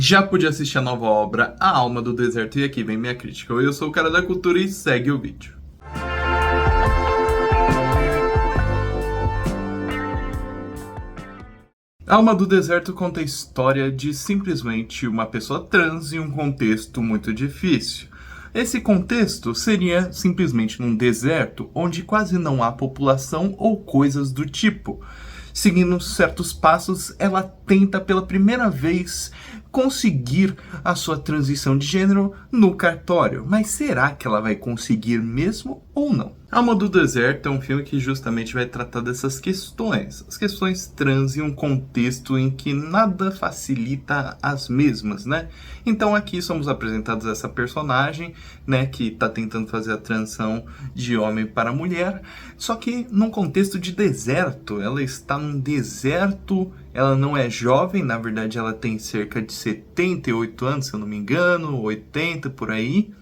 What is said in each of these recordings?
Já pude assistir a nova obra A Alma do Deserto e aqui vem minha crítica. Eu sou o cara da cultura e segue o vídeo. A Alma do Deserto conta a história de simplesmente uma pessoa trans em um contexto muito difícil. Esse contexto seria simplesmente num deserto onde quase não há população ou coisas do tipo. Seguindo certos passos, ela tenta pela primeira vez conseguir a sua transição de gênero no cartório. Mas será que ela vai conseguir mesmo ou não? Alma do Deserto é um filme que justamente vai tratar dessas questões. As questões trans em um contexto em que nada facilita as mesmas, né? Então aqui somos apresentados a essa personagem, né, que tá tentando fazer a transição de homem para mulher, só que num contexto de deserto. Ela está num deserto, ela não é jovem, na verdade ela tem cerca de 78 anos, se eu não me engano, 80 por aí,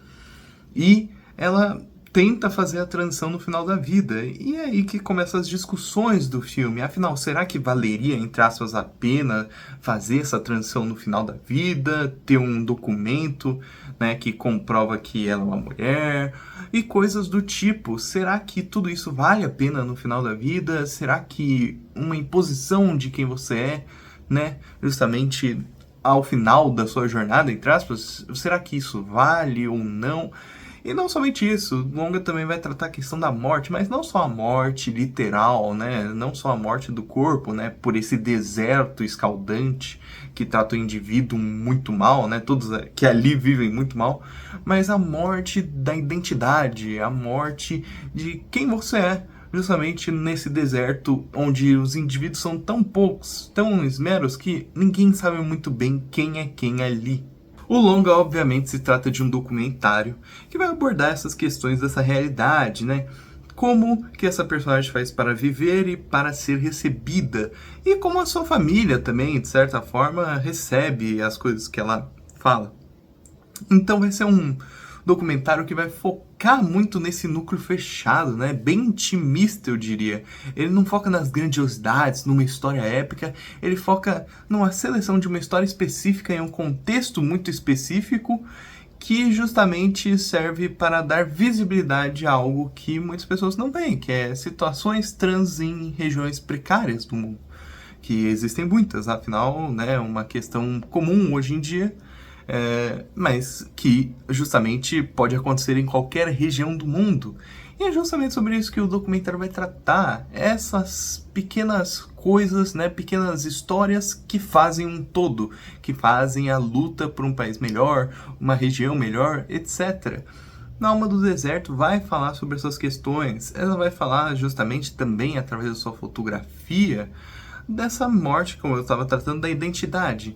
e ela tenta fazer a transição no final da vida. E é aí que começam as discussões do filme. Afinal, será que valeria, entre aspas, a pena fazer essa transição no final da vida? Ter um documento, né, que comprova que ela é uma mulher? E coisas do tipo. Será que tudo isso vale a pena no final da vida? Será que uma imposição de quem você é, né, justamente ao final da sua jornada, entre aspas, será que isso vale ou não? E não somente isso, o longa também vai tratar a questão da morte, mas não só a morte literal, né? Não só a morte do corpo, né? Por esse deserto escaldante que trata o indivíduo muito mal, né? Todos que ali vivem muito mal, mas a morte da identidade, a morte de quem você é, justamente nesse deserto onde os indivíduos são tão poucos, tão esmeros, que ninguém sabe muito bem quem é quem ali. O longa, obviamente, se trata de um documentário que vai abordar essas questões dessa realidade, né? Como que essa personagem faz para viver e para ser recebida. E como a sua família também, de certa forma, recebe as coisas que ela fala. Então vai ser um documentário que vai focar muito nesse núcleo fechado, né? Bem intimista, eu diria. Ele não foca nas grandiosidades, numa história épica, ele foca numa seleção de uma história específica em um contexto muito específico que justamente serve para dar visibilidade a algo que muitas pessoas não veem, que é situações trans em regiões precárias do mundo, que existem muitas, afinal, né, é uma questão comum hoje em dia, mas que justamente pode acontecer em qualquer região do mundo. E é justamente sobre isso que o documentário vai tratar, essas pequenas coisas, né, pequenas histórias que fazem um todo, que fazem a luta por um país melhor, uma região melhor, etc. Na Alma do Deserto vai falar sobre essas questões, ela vai falar justamente também através da sua fotografia, dessa morte, como eu estava tratando, da identidade.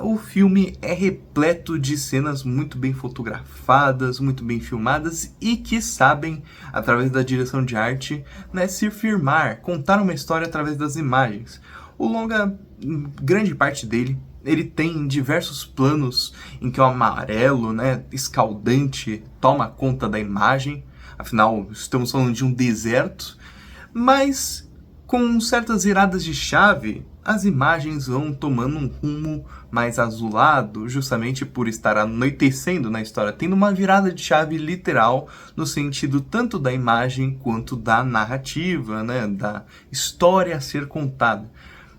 O filme é repleto de cenas muito bem fotografadas, muito bem filmadas e que sabem, através da direção de arte, né, se firmar, contar uma história através das imagens. O longa, grande parte dele, ele tem diversos planos em que o amarelo, né, escaldante, toma conta da imagem. Afinal, estamos falando de um deserto, mas com certas viradas de chave, as imagens vão tomando um rumo mais azulado, justamente por estar anoitecendo na história, tendo uma virada de chave literal no sentido tanto da imagem quanto da narrativa, né, da história a ser contada.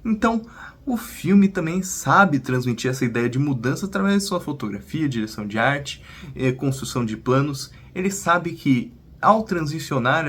Então, o filme também sabe transmitir essa ideia de mudança através de sua fotografia, direção de arte, construção de planos. Ele sabe que ao transicionar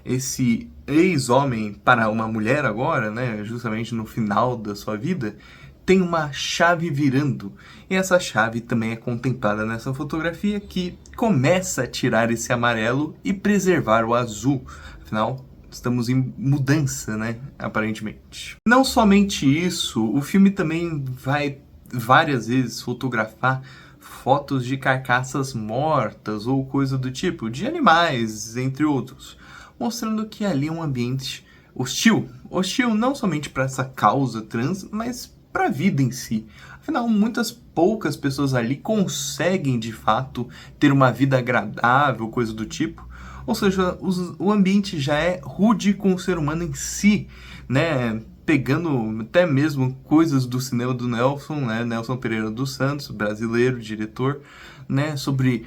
esse ex-homem para uma mulher agora, né, justamente no final da sua vida, tem uma chave virando. E essa chave também é contemplada nessa fotografia que começa a tirar esse amarelo e preservar o azul. Afinal, estamos em mudança, né, aparentemente. Não somente isso, o filme também vai várias vezes fotografar fotos de carcaças mortas ou coisa do tipo, de animais, entre outros, mostrando que ali é um ambiente hostil. Hostil não somente para essa causa trans, mas para a vida em si. Afinal, muitas poucas pessoas ali conseguem, de fato, ter uma vida agradável, coisa do tipo. Ou seja, o ambiente já é rude com o ser humano em si, né? pegando até mesmo coisas do cinema do Nelson, né? Nelson Pereira dos Santos, brasileiro, diretor, né? Sobre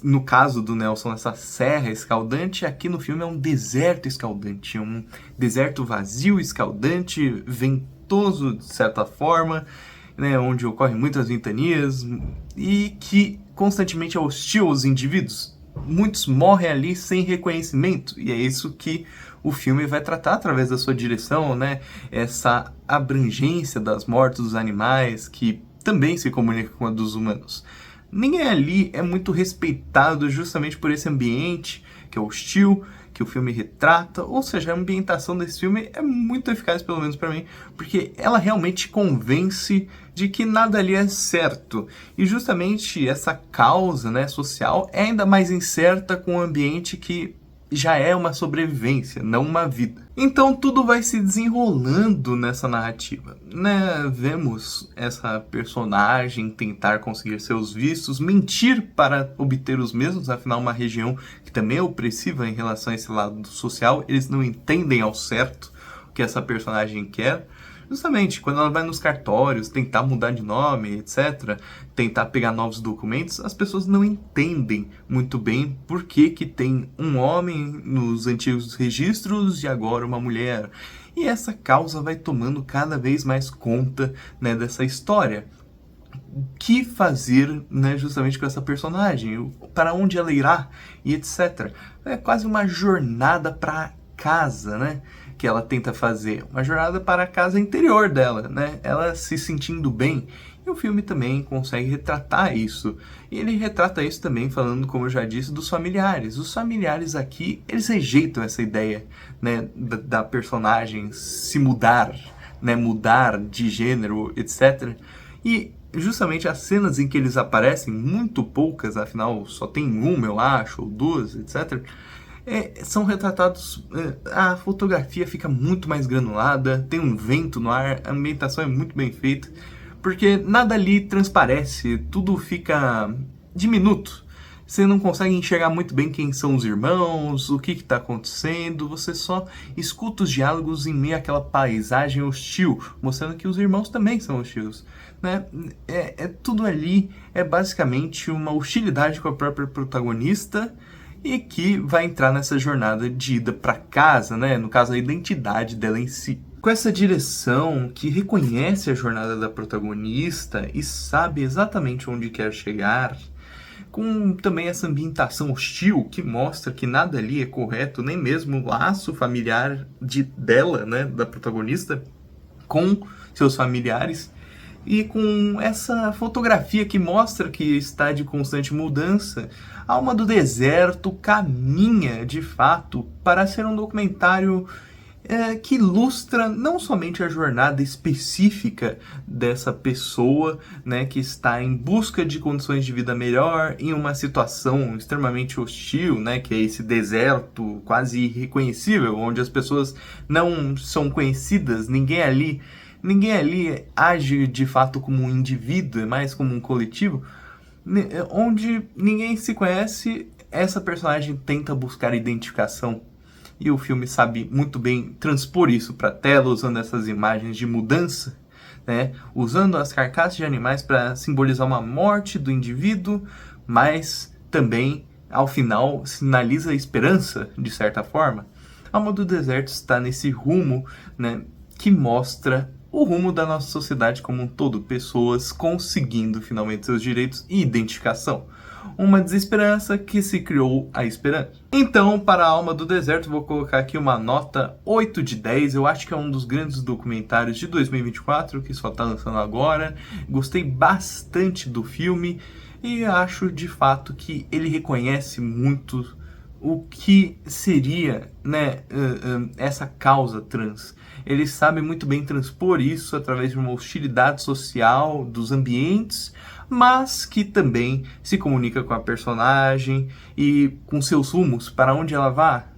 no caso do Nelson, essa serra escaldante. Aqui no filme é um deserto escaldante, um deserto vazio, escaldante, ventoso de certa forma, né? Onde ocorrem muitas ventanias e que constantemente é hostil aos indivíduos. Muitos morrem ali sem reconhecimento, e é isso que o filme vai tratar através da sua direção, né? Essa abrangência das mortes dos animais, que também se comunica com a dos humanos. Ninguém ali é muito respeitado justamente por esse ambiente que é hostil, que o filme retrata, ou seja, a ambientação desse filme é muito eficaz, pelo menos para mim, porque ela realmente convence de que nada ali é certo. E justamente essa causa, né, social é ainda mais incerta com um ambiente que já é uma sobrevivência, não uma vida. Então tudo vai se desenrolando nessa narrativa, né? Vemos essa personagem tentar conseguir seus vistos, mentir para obter os mesmos, afinal uma região que também é opressiva em relação a esse lado social, eles não entendem ao certo o que essa personagem quer. Justamente, quando ela vai nos cartórios, tentar mudar de nome, etc., tentar pegar novos documentos, as pessoas não entendem muito bem por que tem um homem nos antigos registros e agora uma mulher. E essa causa vai tomando cada vez mais conta, né, dessa história. O que fazer, né, justamente com essa personagem? Para onde ela irá? E etc. É quase uma jornada para casa, né? Que ela tenta fazer, uma jornada para a casa interior dela, né? Ela se sentindo bem. E o filme também consegue retratar isso. E ele retrata isso também falando, como eu já disse, dos familiares. Os familiares aqui, eles rejeitam essa ideia, né, da personagem se mudar, né, mudar de gênero, etc. E justamente as cenas em que eles aparecem, muito poucas, afinal só tem uma, eu acho, ou duas, etc., são retratados, a fotografia fica muito mais granulada, tem um vento no ar, a ambientação é muito bem feita, porque nada ali transparece, tudo fica diminuto. Você não consegue enxergar muito bem quem são os irmãos, o que está acontecendo, você só escuta os diálogos em meio àquela paisagem hostil, mostrando que os irmãos também são hostis, né? Tudo ali é basicamente uma hostilidade com a própria protagonista, e que vai entrar nessa jornada de ida para casa, né? No caso, a identidade dela em si. Com essa direção que reconhece a jornada da protagonista e sabe exatamente onde quer chegar, com também essa ambientação hostil que mostra que nada ali é correto, nem mesmo o laço familiar dela, né, da protagonista, com seus familiares, e com essa fotografia que mostra que está de constante mudança, a Alma do Deserto caminha, de fato, para ser um documentário que ilustra não somente a jornada específica dessa pessoa, né, que está em busca de condições de vida melhor em uma situação extremamente hostil, né, que é esse deserto quase irreconhecível, onde as pessoas não são conhecidas, ninguém ali age de fato como um indivíduo, é mais como um coletivo, onde ninguém se conhece. Essa personagem tenta buscar identificação, e o filme sabe muito bem transpor isso para a tela, usando essas imagens de mudança, né? Usando as carcaças de animais para simbolizar uma morte do indivíduo, mas também, ao final, sinaliza a esperança, de certa forma. A Alma do Deserto está nesse rumo, né, que mostra o rumo da nossa sociedade como um todo, pessoas conseguindo finalmente seus direitos e identificação. Uma desesperança que se criou a esperança. Então, para a Alma do Deserto, vou colocar aqui uma nota 8 de 10. Eu acho que é um dos grandes documentários de 2024, que só está lançando agora. Gostei bastante do filme e acho de fato que ele reconhece muito o que seria, né, essa causa trans. Ele sabe muito bem transpor isso através de uma hostilidade social dos ambientes, mas que também se comunica com a personagem e com seus rumos, para onde ela vai,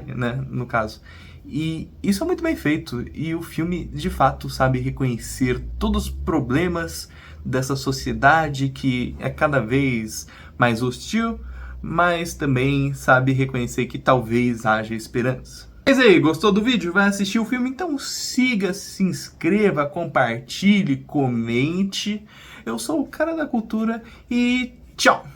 né, no caso. E isso é muito bem feito, e o filme de fato sabe reconhecer todos os problemas dessa sociedade que é cada vez mais hostil, mas também sabe reconhecer que talvez haja esperança. Mas aí, gostou do vídeo? Vai assistir o filme? Então siga, se inscreva, compartilhe, comente. Eu sou o cara da cultura e tchau!